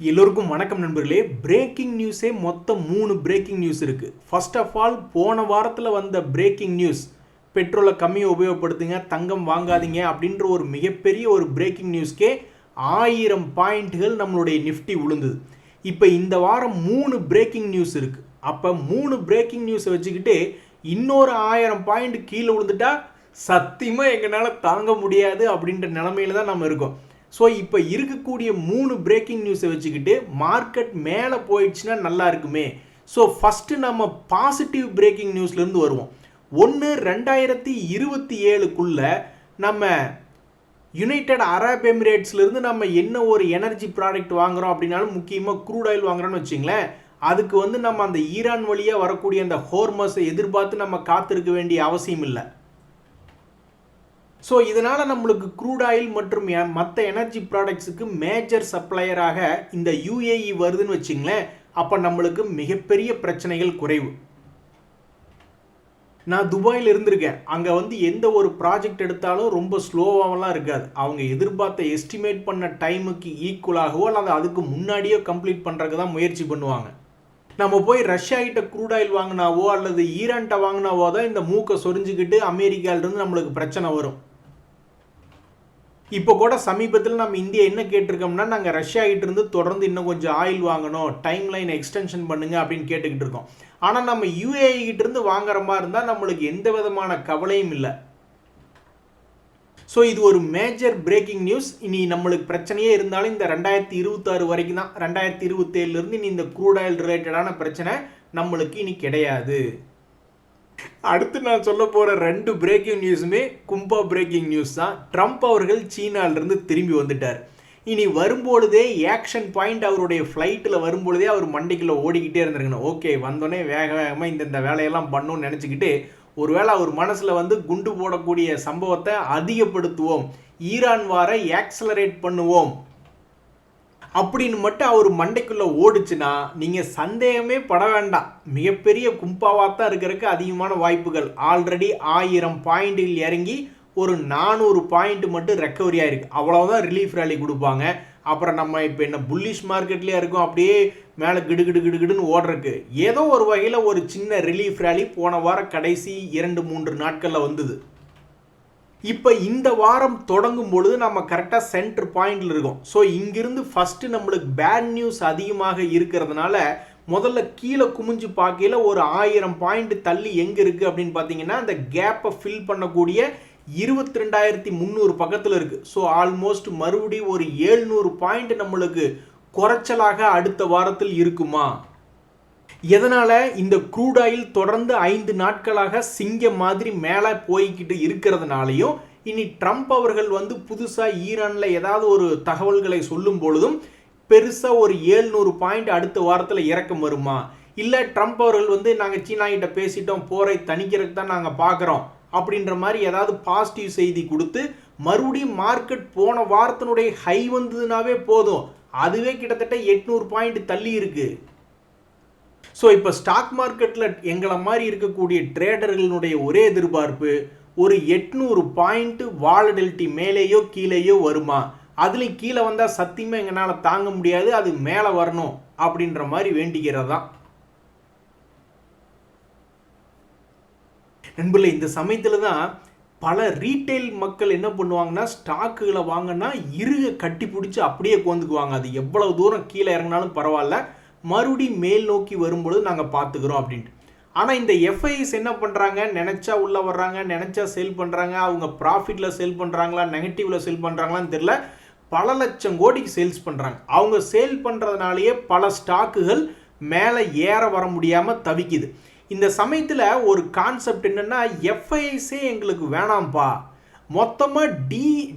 எல்லோருக்கும் வணக்கம் நண்பர்களே. பிரேக்கிங் நியூஸே மொத்தம் 3 பிரேக்கிங் நியூஸ் இருக்குது. ஃபர்ஸ்ட் ஆஃப் ஆல், போன வாரத்தில் வந்த பிரேக்கிங் நியூஸ், பெட்ரோலை கம்மியாக உபயோகப்படுத்துங்க, தங்கம் வாங்காதீங்க அப்படின்ற ஒரு மிகப்பெரிய ஒரு பிரேக்கிங் நியூஸ்க்கே 1000 பாயிண்ட்டுகள் நம்மளுடைய நிஃப்டி விழுந்தது. இப்போ இந்த வாரம் 3 பிரேக்கிங் நியூஸ் இருக்குது. அப்போ 3 பிரேக்கிங் நியூஸை வச்சுக்கிட்டு இன்னொரு 1000 பாயிண்ட் கீழே விழுந்துட்டா சத்தியமாக எங்களால் தாங்க முடியாது அப்படின்ற நிலமையில தான் நம்ம இருக்கோம். ஸோ இப்போ இருக்கக்கூடிய 3 பிரேக்கிங் நியூஸை வச்சுக்கிட்டு மார்க்கெட் மேலே போயிடுச்சுன்னா நல்லா இருக்குமே. ஸோ ஃபஸ்ட்டு நம்ம பாசிட்டிவ் பிரேக்கிங் நியூஸ்லேருந்து வருவோம். 2027க்குள்ளே நம்ம யுனைடெட் அரப் எமிரேட்ஸ்லேருந்து நம்ம என்ன ஒரு எனர்ஜி ப்ராடக்ட் வாங்குகிறோம் அப்படின்னாலும், முக்கியமாக க்ரூட் ஆயில் வாங்குறோன்னு வச்சுங்களேன், அதுக்கு வந்து நம்ம அந்த ஈரான் வழியாக வரக்கூடிய அந்த ஹோர்மஸை எதிர்பார்த்து நம்ம காத்திருக்க வேண்டிய அவசியம் இல்லை. ஸோ இதனால் நம்மளுக்கு க்ரூட் ஆயில் மற்றும் மற்ற எனர்ஜி ப்ராடக்ட்ஸுக்கு மேஜர் சப்ளையராக இந்த யூஏஇ வருதுன்னு வச்சுங்களேன். அப்போ நம்மளுக்கு மிகப்பெரிய பிரச்சனைகள் குறைவு. நான் துபாயில் இருந்திருக்கேன். அங்கே வந்து எந்த ஒரு ப்ராஜெக்ட் எடுத்தாலும் ரொம்ப ஸ்லோவாகலாம் இருக்காது. அவங்க எதிர்பார்த்த எஸ்டிமேட் பண்ண டைமுக்கு ஈக்குவலாகவோ அல்லது அதுக்கு முன்னாடியோ கம்ப்ளீட் பண்ணுறதுக்கு தான் முயற்சி பண்ணுவாங்க. நம்ம போய் ரஷ்யா கிட்ட க்ரூட் ஆயில் வாங்கினாவோ அல்லது ஈரான்கிட்ட வாங்கினாவோ தான் இந்த மூக்கை சொரிஞ்சுக்கிட்டு அமெரிக்காவிலிருந்து நம்மளுக்கு பிரச்சனை வரும். இப்போ கூட சமீபத்தில் நம்ம இந்தியா என்ன கேட்டிருக்கோம்னா, நாங்கள் ரஷ்யா கிட்ட இருந்து தொடர்ந்து இன்னும் கொஞ்சம் ஆயில் வாங்கணும், டைம் லைன் எக்ஸ்டென்ஷன் பண்ணுங்க அப்படின்னு கேட்டுக்கிட்டு இருக்கோம். ஆனால் நம்ம யூஏஇ கிட்ட இருந்து வாங்குற மாதிரி இருந்தால் நம்மளுக்கு எந்த விதமான கவலையும் இல்லை. ஸோ இது ஒரு மேஜர் பிரேக்கிங் நியூஸ். இனி நம்மளுக்கு பிரச்சனையே இருந்தாலும் இந்த 2026 வரைக்கும் தான். 2027 இனி இந்த க்ரூட் ஆயில் ரிலேட்டடான பிரச்சனை நம்மளுக்கு இனி கிடையாது. அடுத்து நான் சொல்ல போகிற 2 பிரேக்கிங் நியூஸுமே கும்பா பிரேக்கிங் நியூஸ் தான். ட்ரம்ப் அவர்கள் சீனாவிலிருந்து திரும்பி வந்துட்டார். இனி வரும்பொழுதே ஆக்ஷன் பாயிண்ட் அவருடைய ஃப்ளைட்டில் வரும்பொழுதே அவர் மண்டைக்குள்ளே ஓடிக்கிட்டே இருந்திருக்கணும். ஓகே, வந்தோடனே வேகமாக இந்த வேலையெல்லாம் பண்ணணும்னு நினச்சிக்கிட்டு ஒருவேளை அவர் மனசில் வந்து குண்டு போடக்கூடிய சம்பவத்தை அதிகப்படுத்துவோம், ஈரான் வாரை ஆக்சலரேட் பண்ணுவோம் அப்படின்னு மட்டும் அவர் மண்டைக்குள்ளே ஓடிச்சுன்னா நீங்கள் சந்தேகமே பட வேண்டாம், மிகப்பெரிய கும்பாவாக தான் இருக்கிறதுக்கு அதிகமான வாய்ப்புகள். ஆல்ரெடி 1000 பாயிண்டில் இறங்கி ஒரு 400 பாயிண்ட் மட்டும் ரெக்கவரி ஆகிருக்கு. அவ்வளோதான் ரிலீஃப் ரேலி கொடுப்பாங்க. அப்புறம் நம்ம இப்போ என்ன புல்லிஷ் மார்க்கெட்லேயே இருக்கோம், அப்படியே மேலே கிடுகிடுன்னு ஓடுறதுக்கு ஏதோ ஒரு வகையில் ஒரு சின்ன ரிலீஃப் ரேலி போன வாரம் கடைசி 2-3 நாட்களில் வந்தது. இப்போ இந்த வாரம் தொடங்கும் பொழுது நம்ம கரெக்டாக சென்டர் பாயிண்டில் இருக்கோம். ஸோ இங்கிருந்து ஃபஸ்ட்டு நம்மளுக்கு பேட் நியூஸ் அதிகமாக இருக்கிறதுனால முதல்ல கீழே குமிஞ்சு பார்க்கையில் ஒரு 1000 பாயிண்ட் தள்ளி எங்கே இருக்குது அப்படின்னு பார்த்தீங்கன்னா, அந்த கேப்பை ஃபில் பண்ணக்கூடிய 22,300 பக்கத்தில் இருக்குது. ஸோ ஆல்மோஸ்ட் மறுபடியும் ஒரு 700 பாயிண்ட் நம்மளுக்கு குறைச்சலாக அடுத்த வாரத்தில் இருக்குமா? எதனால் இந்த க்ரூட் ஆயில் தொடர்ந்து 5 நாட்களாக சிங்கம் மாதிரி மேலே போய்கிட்டு இருக்கிறதுனாலையும், இனி ட்ரம்ப் அவர்கள் வந்து புதுசாக ஈரானில் ஏதாவது ஒரு தகவல்களை சொல்லும் பொழுதும் பெருசாக ஒரு 700 பாயிண்ட் அடுத்த வாரத்தில் இறக்கம் வருமா? இல்லை ட்ரம்ப் அவர்கள் வந்து நாங்கள் சீனா கிட்ட பேசிட்டோம், போரை தணிக்கிறதுக்கு தான் நாங்கள் பார்க்குறோம் அப்படின்ற மாதிரி ஏதாவது பாசிட்டிவ் செய்தி கொடுத்து மறுபடியும் மார்க்கெட் போன வாரத்தினுடைய ஹை வந்ததுனாவே போதும், அதுவே கிட்டத்தட்ட 800 பாயிண்ட் தள்ளி இருக்குது. ஸோ இப்போ ஸ்டாக் மார்க்கெட்டில் எங்களை மாதிரி இருக்கக்கூடிய ட்ரேடர்களுடைய ஒரே எதிர்பார்ப்பு ஒரு 800 பாயிண்ட் வாலடிலிட்டி மேலேயோ கீழேயோ வருமா? அதுலேயும் கீழே வந்தால் சத்தியமாக எங்களால் தாங்க முடியாது, அது மேலே வரணும் அப்படின்ற மாதிரி வேண்டிக்கிறது தான். நண்பர்களே, இந்த சமயத்தில் தான் பல ரீட்டைல் மக்கள் என்ன பண்ணுவாங்கன்னா, ஸ்டாக்குகளை வாங்கினா இருக கட்டி பிடிச்சி அப்படியே கோந்துக்குவாங்க. அது எவ்வளவு தூரம் கீழே இறங்கினாலும் பரவாயில்ல, மறுபடியும் மேல் நோக்கி வரும்பொழுது நாங்கள் பார்த்துக்கிறோம் அப்படின்ட்டு. ஆனால் இந்த எஃப்ஐஸ் என்ன பண்ணுறாங்க, நினச்சா உள்ளே வர்றாங்க, நினச்சா சேல் பண்ணுறாங்க. அவங்க ப்ராஃபிட்டில் சேல் பண்ணுறாங்களா, நெகட்டிவில் சேல் பண்ணுறாங்களான்னு தெரியல, பல லட்சம் கோடிக்கு சேல்ஸ் பண்ணுறாங்க. அவங்க சேல் பண்ணுறதுனாலேயே பல ஸ்டாக்குகள் மேலே ஏற வர முடியாமல் தவிக்குது. இந்த சமயத்தில் ஒரு கான்செப்ட் என்னென்னா, எஃப்ஐஸே எங்களுக்கு வேணாம்ப்பா, மொத்தமாக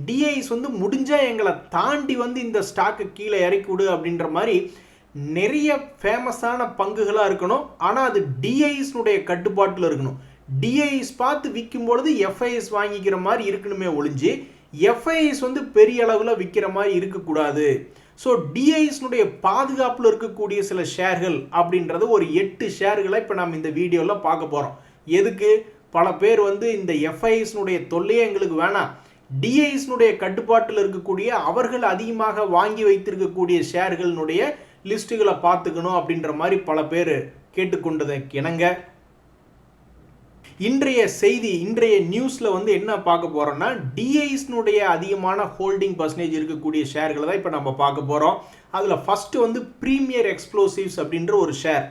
டிஐஸ் வந்து முடிஞ்சால் எங்களை தாண்டி வந்து இந்த ஸ்டாக்கை கீழே இறக்கி விடு அப்படின்ற மாதிரி நிறைய ஃபேமஸான பங்குகளாக இருக்கணும். ஆனால் அது டிஐஸ்னுடைய கட்டுப்பாட்டில் இருக்கணும். டிஐஸ் பார்த்து விற்கும் பொழுது எஃப்ஐஎஸ் வாங்கிக்கிற மாதிரி இருக்கணுமே ஒழிஞ்சு, எஃப்ஐஎஸ் வந்து பெரிய அளவில் விற்கிற மாதிரி இருக்கக்கூடாது. ஸோ டிஐஸ்னுடைய பாதுகாப்பில் இருக்கக்கூடிய சில ஷேர்கள் அப்படின்றது ஒரு 8 ஷேர்களை இப்போ நம்ம இந்த வீடியோவில் பார்க்க போகிறோம். எதுக்கு? பல பேர் வந்து இந்த எஃப்ஐஎஸ்னுடைய தொல்லையே எங்களுக்கு வேணாம், டிஐஸ்னுடைய கட்டுப்பாட்டில் இருக்கக்கூடிய அவர்கள் அதிகமாக வாங்கி வைத்திருக்கக்கூடிய ஷேர்களுடைய லிஸ்ட்டுகளை பார்த்துக்கணும் அப்படின்ற மாதிரி பல பேர் கேட்டுக்கொண்டதற்கு இணங்க இன்றைய செய்தி, இன்றைய நியூஸில் வந்து என்ன பார்க்க போகிறோம்னா, டிஐஸ்னுடைய அதிகமான ஹோல்டிங் பர்சன்டேஜ் இருக்கக்கூடிய ஷேர்களை தான் இப்போ நம்ம பார்க்க போகிறோம். அதில் ஃபஸ்ட்டு வந்து ப்ரீமியர் எக்ஸ்ப்ளோசிவ்ஸ் அப்படின்ற ஒரு ஷேர்.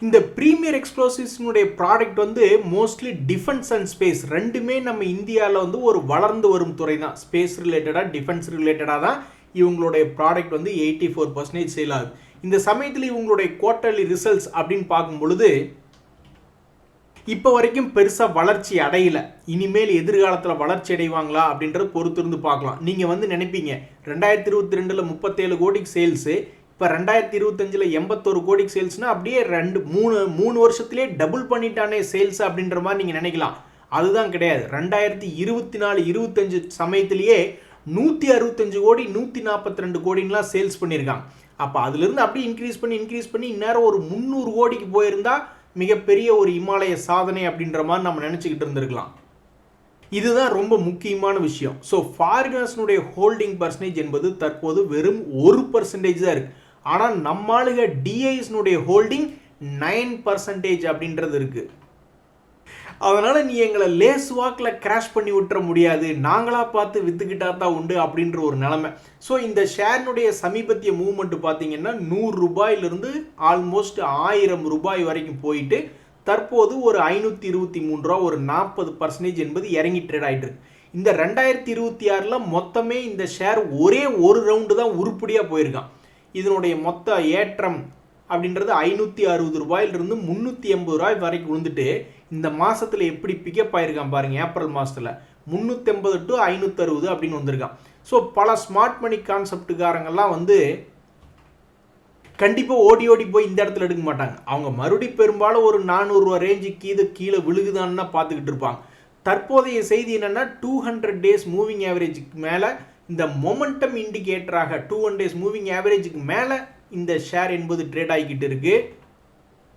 இந்த ப்ரீமியர் எக்ஸ்ப்ளோசிவ்ஸ்னுடைய ப்ராடக்ட் வந்து மோஸ்ட்லி டிஃபென்ஸ் அண்ட் ஸ்பேஸ் ரெண்டுமே நம்ம இந்தியாவில் வந்து ஒரு வளர்ந்து வரும் துறை தான். ஸ்பேஸ் ரிலேட்டடாக, டிஃபென்ஸ் ரிலேட்டடாக தான் இவங்களுடைய ப்ராடக்ட் வந்து 84% சேல் ஆகுது. இந்த சமயத்தில் இவங்களுடைய குவார்ட்டர்லி ரிசல்ட்ஸ் அப்படின்னு பார்க்கும் பொழுது இப்போ வரைக்கும் பெருசாக வளர்ச்சி அடையலை. இனிமேல் எதிர்காலத்தில் வளர்ச்சி அடைவாங்களா அப்படின்றத பொறுத்திருந்து பார்க்கலாம். நீங்கள் வந்து நினைப்பீங்க 2022 37 கோடிக்கு சேல்ஸு, இப்போ 2025 81 கோடிக்கு சேல்ஸ்னால் அப்படியே 3 வருஷத்துலேயே டபுள் பண்ணிட்டானே சேல்ஸ் அப்படின்ற மாதிரி நீங்கள் நினைக்கலாம். அதுதான் கிடையாது. 2024-25 சமயத்திலேயே 165 கோடி 142 கோடின்லாம் சேல்ஸ் பண்ணியிருக்காங்க. அப்போ அதுலேருந்து அப்படியே இன்க்ரீஸ் பண்ணி இந்நேரம் ஒரு 300 கோடிக்கு போயிருந்தா மிகப்பெரிய ஒரு இமாலய சாதனை அப்படின்ற மாதிரி நம்ம நினச்சிக்கிட்டு இருந்திருக்கலாம். இதுதான் ரொம்ப முக்கியமான விஷயம். ஸோ ஃபாரினர்ஸ்னுடைய ஹோல்டிங் பர்சன்டேஜ் என்பது தற்போது வெறும் 1% தான் இருக்குது. ஆனால் நம்மளுக டிஐஸ்னுடைய ஹோல்டிங் 9% அப்படின்றது இருக்குது. அதனால் நீ எங்களை லேஸ் வாக்கில் கிராஷ் பண்ணி விட்டுற முடியாது, நாங்களாக பார்த்து விற்றுக்கிட்டா தான் உண்டு அப்படின்ற ஒரு நிலைமை. ஸோ இந்த ஷேர்னுடைய சமீபத்திய மூவ்மெண்ட் பார்த்தீங்கன்னா 100 ரூபாயிலிருந்து ஆல்மோஸ்ட் 1000 ரூபாய் வரைக்கும் போயிட்டு தற்போது ஒரு 523 ரூபா, ஒரு 40% என்பது இறங்கி ட்ரேட் ஆகிட்டு இருக்கு. இந்த 2026 மொத்தமே இந்த ஷேர் ஒரே ஒரு ரவுண்டு தான் உருப்படியாக போயிருக்கான். இதனுடைய மொத்த ஏற்றம் அப்படின்றது 560 ரூபாயிலிருந்து 380 ரூபாய் வரைக்கும் விழுந்துட்டு இந்த மாதத்தில் எப்படி பிக்கப் ஆகிருக்கான் பாருங்கள். ஏப்ரல் மாதத்தில் 380 to 560 அப்படின்னு வந்திருக்கான். ஸோ பல ஸ்மார்ட் மணி கான்செப்டுக்காரங்கெல்லாம் வந்து கண்டிப்பாக ஓடி போய் இந்த இடத்துல எடுக்க மாட்டாங்க. அவங்க மறுபடி பெரும்பாலும் ஒரு 400 ரூபா ரேஞ்சுக்கு கீழே விழுகுதான்னு பார்த்துக்கிட்டு இருப்பாங்க. தற்போதைய செய்தி என்னென்னா 200 டேஸ் மூவிங் ஆவரேஜுக்கு மேலே இந்த மொமெண்டம் இண்டிகேட்டராக 200 டேஸ் மூவிங் ஆவரேஜுக்கு மேலே இந்த ஷேர் என்பது ட்ரேட் ஆகிக்கிட்டு இருக்கு.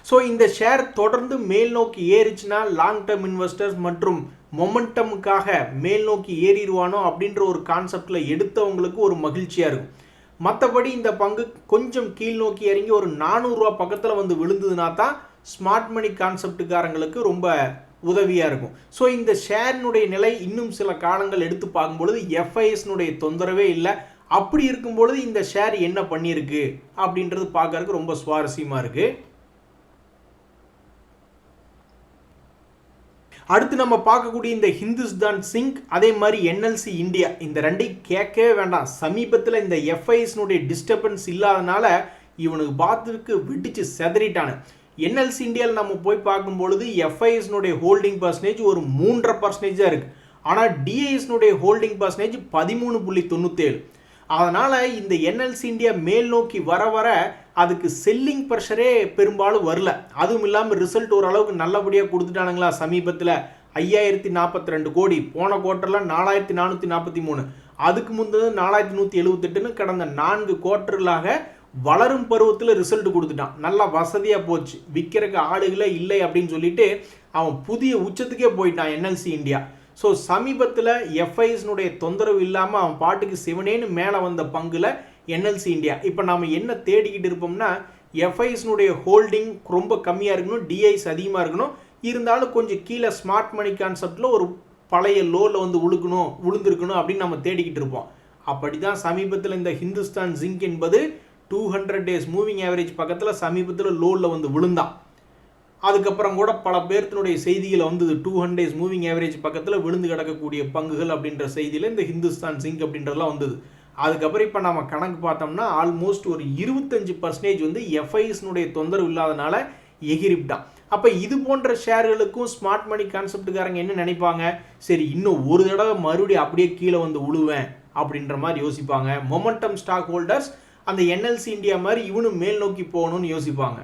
ஸோ இந்த ஷேர் தொடர்ந்து மேல் நோக்கி ஏறிச்சுன்னா லாங் டேர்ம் இன்வெஸ்டர்ஸ் மற்றும் மொமெண்டமுக்காக மேல் நோக்கி ஏறிடுவானோ அப்படின்ற ஒரு கான்செப்டில் எடுத்தவங்களுக்கு ஒரு மகிழ்ச்சியாக இருக்கும். மற்றபடி இந்த பங்கு கொஞ்சம் கீழ் நோக்கி இறங்கி ஒரு 400 ரூபா பக்கத்தில் வந்து விழுந்ததுனா தான் ஸ்மார்ட் மணி கான்செப்டுக்காரங்களுக்கு ரொம்ப உதவியாக இருக்கும். ஸோ இந்த ஷேரினுடைய நிலை இன்னும் சில காலங்கள் எடுத்து பார்க்கும்பொழுது எஃப்ஐஎஸ்னுடைய தொந்தரவே இல்லை. அப்படி இருக்கும்பொழுது இந்த ஷேர் என்ன பண்ணியிருக்கு அப்படின்றது பார்க்கறதுக்கு ரொம்ப சுவாரஸ்யமாக இருக்குது. அடுத்து நம்ம பார்க்கக்கூடிய இந்த ஹிந்துஸ்தான் சிங்க், அதே மாதிரி என்எல்சி இந்தியா, இந்த ரெண்டையும் கேட்கவே வேண்டாம். சமீபத்தில் இந்த எஃப்ஐஎஸ்னுடைய டிஸ்டர்பன்ஸ் இல்லாதனால இவனுக்கு பார்த்துருக்கு விட்டுச்சு செதறிட்டானு. என்எல்சி இந்தியாவில் நம்ம போய் பார்க்கும்பொழுது எஃப்ஐஎஸ்னுடைய ஹோல்டிங் பர்சன்டேஜ் ஒரு 3.5% தான் இருக்குது. ஆனால் டிஐஎஸ்னுடைய ஹோல்டிங் பர்சன்டேஜ் 13.97. அதனால் இந்த என்எல்சி இந்தியா மேல் நோக்கி வர அதுக்கு செல்லிங் ப்ரெஷரே பெரும்பாலும் வரல. அதுவும் இல்லாமல் ரிசல்ட் ஓரளவுக்கு நல்லபடியாக கொடுத்துட்டானுங்களா. சமீபத்தில் 5042 கோடி, போன குவார்ட்டரில் 4443, அதுக்கு முந்தினது 4178ன்னு கடந்த 4 குவார்ட்டர்களாக வளரும் பருவத்தில் ரிசல்ட் கொடுத்துட்டான். நல்லா வசதியாக போச்சு, விற்கிறக்கு ஆளுகளே இல்லை அப்படின்னு சொல்லிட்டு அவன் புதிய உச்சத்துக்கே போயிட்டான் என்எல்சி இந்தியா. ஸோ சமீபத்தில் எஃப்ஐஎஸ்னுடைய தொந்தரவு இல்லாமல் அவன் பாட்டுக்கு சிவனேன்னு மேலே வந்த பங்குல என்எல்சி இந்தியா. இப்போ நாம் என்ன தேடிக்கிட்டு இருப்போம்னா எஃப்ஐஎஸ்னுடைய ஹோல்டிங் ரொம்ப கம்மியாக இருக்கணும், டிஐஸ் அதிகமாக இருக்கணும், இருந்தாலும் கொஞ்சம் கீழே ஸ்மார்ட் மணி கான்செப்டில் ஒரு பழைய லோவில் வந்து விழுந்திருக்கணும் அப்படின்னு நம்ம தேடிக்கிட்டு இருப்போம். அப்படி தான் சமீபத்தில் இந்த ஹிந்துஸ்தான் ஜிங்க் என்பது 200 டேஸ் மூவிங் ஆவரேஜ் பக்கத்தில் சமீபத்தில் லோவில் வந்து விழுந்தான். அதுக்கப்புறம் கூட பல பேர்த்தினுடைய செய்திகளை வந்தது 200 டேஸ் மூவிங் ஆவரேஜ் பக்கத்தில் விழுந்து கிடக்கக்கூடிய பங்குகள் அப்படின்ற செய்தியில் இந்த ஹிந்துஸ்தான் சிங்க் அப்படின்றதெல்லாம் வந்தது. அதுக்கப்புறம் இப்போ நம்ம கணக்கு பார்த்தோம்னா ஆல்மோஸ்ட் ஒரு 25% வந்து எஃப்ஐஎஸ்னுடைய தொந்தரவு இல்லாதனால எகிரிப்டான். அப்போ இது போன்ற ஷேர்களுக்கும் ஸ்மார்ட் மணி கான்செப்டுக்காரங்க என்ன நினைப்பாங்க, சரி இன்னும் ஒரு தடவை மறுபடியும் அப்படியே கீழே வந்து விழுவேன் அப்படின்ற மாதிரி யோசிப்பாங்க. மொமெண்டம் ஸ்டாக் ஹோல்டர்ஸ் அந்த என்எல்சி இந்தியா மாதிரி இவனும் மேல் நோக்கி போகணும்னு யோசிப்பாங்க.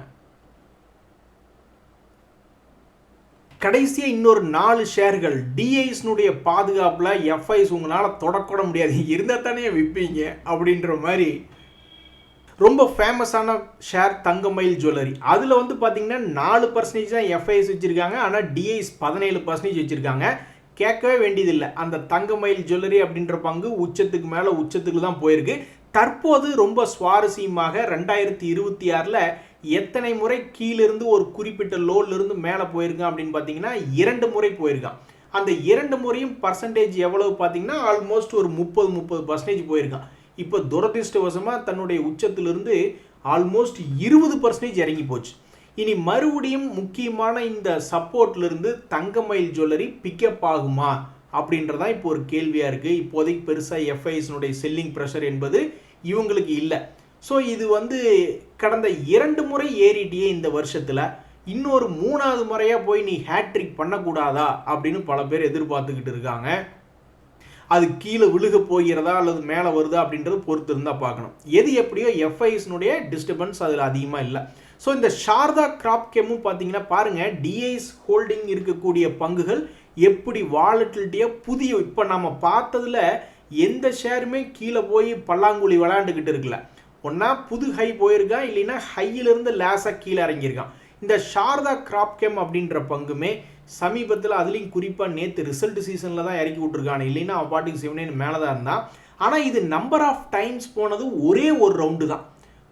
கடைசியாக இன்னொரு 4 ஷேர்கள் டிஐஸ்னுடைய பாதுகாப்பில் எஃப்ஐஎஸ் உங்களால் தொடக்கூட முடியாது, இருந்தால் தானே விற்பீங்க அப்படின்ற மாதிரி ரொம்ப ஃபேமஸான ஷேர் தங்கமயில் ஜுவல்லரி. அதில் வந்து பார்த்தீங்கன்னா 4% தான் எஃப்ஐஎஸ் வச்சுருக்காங்க, ஆனால் டிஐஸ் 17% வச்சுருக்காங்க. கேட்கவே வேண்டியதில்லை. அந்த தங்கமயில் ஜுவல்லரி அப்படின்ற பங்கு உச்சத்துக்கு மேலே உச்சத்துக்கு தான் போயிருக்கு. தற்போது ரொம்ப சுவாரஸ்யமாக 2026ல் எத்தனை முறை கீழிருந்து ஒரு குறிப்பிட்ட லோலிருந்து மேலே போயிருக்கான் அப்படின்னு பார்த்தீங்கன்னா 2 முறை போயிருக்கான். அந்த 2 முறையும் பர்சன்டேஜ் எவ்வளவு பார்த்தீங்கன்னா ஆல்மோஸ்ட் ஒரு 30% போயிருக்கான். இப்போ துரதிருஷ்டவசமாக தன்னுடைய உச்சத்திலிருந்து ஆல்மோஸ்ட் 20% இறங்கி போச்சு. இனி மறுபடியும் முக்கியமான இந்த சப்போர்ட்லேருந்து தங்கமயில் ஜுவல்லரி பிக்கப் ஆகுமா அப்படின்றதான் இப்போ ஒரு கேள்வியாக இருக்குது. இப்போதைக்கு பெருசாக எஃப்ஐஎஸ்னுடைய செல்லிங் ப்ரெஷர் என்பது இவங்களுக்கு இல்லை. ஸோ இது கடந்த 2 முறை ஏறிட்டியே இந்த வருஷத்தில், இன்னொரு 3வது முறையாக போய் நீ ஹேட்ரிக் பண்ணக்கூடாதா அப்படின்னு பல பேர் எதிர்பார்த்துக்கிட்டு இருக்காங்க. அது கீழே விழுக போகிறதா அல்லது மேலே வருதா அப்படின்றது பொறுத்து இருந்தால் பார்க்கணும். எது எப்படியோ எஃப்ஐஎஸ்னுடைய டிஸ்டர்பன்ஸ் அதில் அதிகமாக இல்லை. ஸோ இந்த சாரதா கிராப்கெம்மும் பார்த்தீங்கன்னா பாருங்கள், டிஐஎஸ் ஹோல்டிங் இருக்கக்கூடிய பங்குகள் எப்படி வாலட்டிலிட்டியாக புதிய இப்போ நம்ம பார்த்ததில் எந்த ஷேருமே கீழே போய் பல்லாங்குழி விளையாண்டுக்கிட்டு இருக்கல. ஒன்றா புது ஹை போயிருக்கான், இல்லைன்னா ஹையிலிருந்து லேசாக கீழே இறங்கியிருக்கான். இந்த சாரதா கிராப்கெம் அப்படின்ற பங்குமே சமீபத்தில் அதுலேயும் குறிப்பாக நேற்று ரிசல்ட் சீசனில் தான் இறக்கி விட்ருக்கான், இல்லைன்னா அவன் பாட்டுக்கு 7 மேலே தான் இருந்தான். ஆனால் இது நம்பர் ஆஃப் டைம்ஸ் போனது ஒரே ஒரு ரவுண்டு தான்,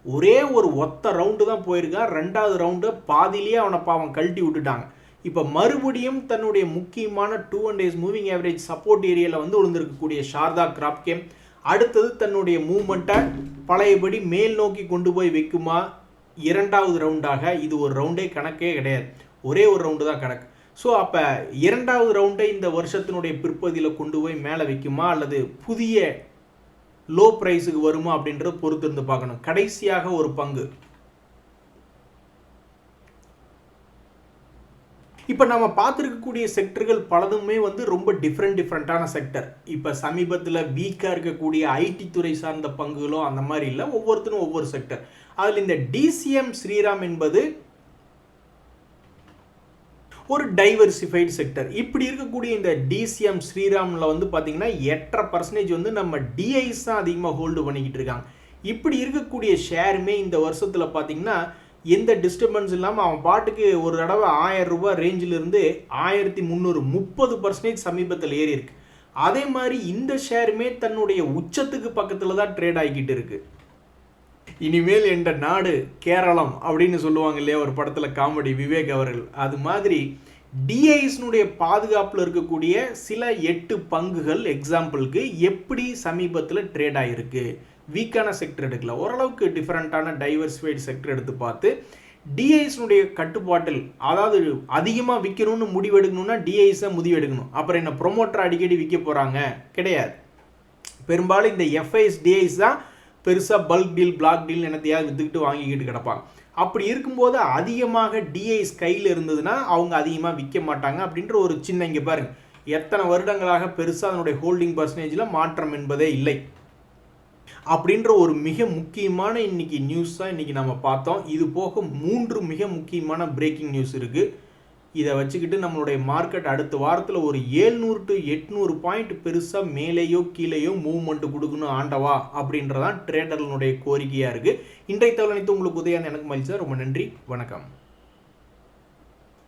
ஒரே ஒரு ஒத்த ரவுண்டு தான் போயிருக்கான். 2வது ரவுண்டு பாதியிலேயே அவனை பாவம் கழட்டி விட்டுட்டாங்க. இப்போ மறுபடியும் தன்னுடைய முக்கியமான 2 days மூவிங் ஆவரேஜ் சப்போர்ட் ஏரியாவில் விழுந்திருக்கக்கூடிய சாரதா கிராப்கெம் அடுத்தது தன்னுடைய மூவ்மெண்ட்டை பழையபடி மேல் நோக்கி கொண்டு போய் வைக்குமா? 2வது ரவுண்டாக இது ஒரு ரவுண்டே கணக்கே கிடையாது, ஒரே ஒரு ரவுண்டு தான் கணக்கு. ஸோ அப்போ 2வது ரவுண்டை இந்த வருஷத்தினுடைய பிற்பகுதியில் கொண்டு போய் மேலே வைக்குமா அல்லது புதிய லோ ப்ரைஸுக்கு வருமா அப்படின்றத பொறுத்து இருந்து பார்க்கணும். கடைசியாக ஒரு பங்கு, இப்போ நம்ம பார்த்துருக்கக்கூடிய செக்டர்கள் பலதுமே ரொம்ப டிஃப்ரெண்ட்டான செக்டர். இப்போ சமீபத்தில் வீக்காக இருக்கக்கூடிய ஐடி துறை சார்ந்த பங்குகளோ அந்த மாதிரி இல்லை, ஒவ்வொருத்தரும் ஒவ்வொரு செக்டர். அதில் இந்த டிசிஎம் ஸ்ரீராம் என்பது ஒரு டைவர்சிஃபைடு செக்டர். இப்படி இருக்கக்கூடிய இந்த டிசிஎம் ஸ்ரீராமில் பார்த்தீங்கன்னா 8.5% நம்ம டிஐஸ் தான் அதிகமாக ஹோல்டு பண்ணிக்கிட்டு இருக்காங்க. இப்படி இருக்கக்கூடிய ஷேருமே இந்த வருஷத்தில் பார்த்தீங்கன்னா எந்த டிஸ்டர்பன்ஸ் இல்லாமல் அவன் பாட்டுக்கு ஒரு தடவை 1000 ரூபாய் ரேஞ்சிலிருந்து 1300 30% சமீபத்தில் ஏறி இருக்கு. அதே மாதிரி இந்த ஷேருமே தன்னுடைய உச்சத்துக்கு பக்கத்தில் தான் ட்ரேட் ஆகிக்கிட்டு இருக்கு. இனிமேல் என்ற நாடு கேரளம் அப்படின்னு சொல்லுவாங்க இல்லையா ஒரு படத்தில் காமெடி விவேக் அவர்கள், அது மாதிரி டிஐஸ்னுடைய பாதுகாப்பில் இருக்கக்கூடிய சில 8 பங்குகள் எக்ஸாம்பிளுக்கு எப்படி சமீபத்தில் ட்ரேட் ஆகிருக்கு. வீக்கான செக்டர் எடுக்கல, ஓரளவுக்கு டிஃப்ரெண்ட்டான டைவர்சிஃபைடு செக்டர் எடுத்து பார்த்து டிஐஸ்னுடைய கட்டுப்பாட்டில், அதாவது அதிகமாக விற்கணும்னு முடிவெடுக்கணும்னா டிஐஸை முடிவெடுக்கணும். அப்புறம் என்ன ப்ரொமோட்டர் அடிக்கடி விற்க போகிறாங்க கிடையாது. பெரும்பாலும் இந்த எஃப்ஐஎஸ் டிஐஸ் தான் பெருசாக பல்க் டீல் பிளாக் டீல் என்னத்தையாவது விற்றுக்கிட்டு வாங்கிக்கிட்டு கிடப்பாங்க. அப்படி இருக்கும்போது அதிகமாக டிஐஸ் கையில் இருந்ததுன்னா அவங்க அதிகமாக விற்க மாட்டாங்க அப்படின்ற ஒரு சின்ன, இங்கே பாருங்கள் எத்தனை வருடங்களாக பெருசாக அதனுடைய ஹோல்டிங் பர்சன்டேஜில் மாற்றம் என்பதே இல்லை அப்படின்ற ஒரு மிக முக்கியமான இன்னைக்கு நியூஸ் தான் இன்னைக்கு நம்ம பார்த்தோம். இது போக 3 மிக முக்கியமான பிரேக்கிங் நியூஸ் இருக்குது. இதை வச்சுக்கிட்டு நம்மளுடைய மார்க்கெட் அடுத்த வாரத்தில் ஒரு 700 to 800 பாயிண்ட் பெருசாக மேலேயோ கீழேயோ மூவ்மெண்ட் கொடுக்கணும் ஆண்டவா அப்படின்றதான் ட்ரேடர்களுடைய கோரிக்கையாக இருக்குது. இன்றைய தகவல் அனைத்து உங்களுக்கு உதவியான எனக்கு மகிழ்ச்சி. ரொம்ப நன்றி, வணக்கம்.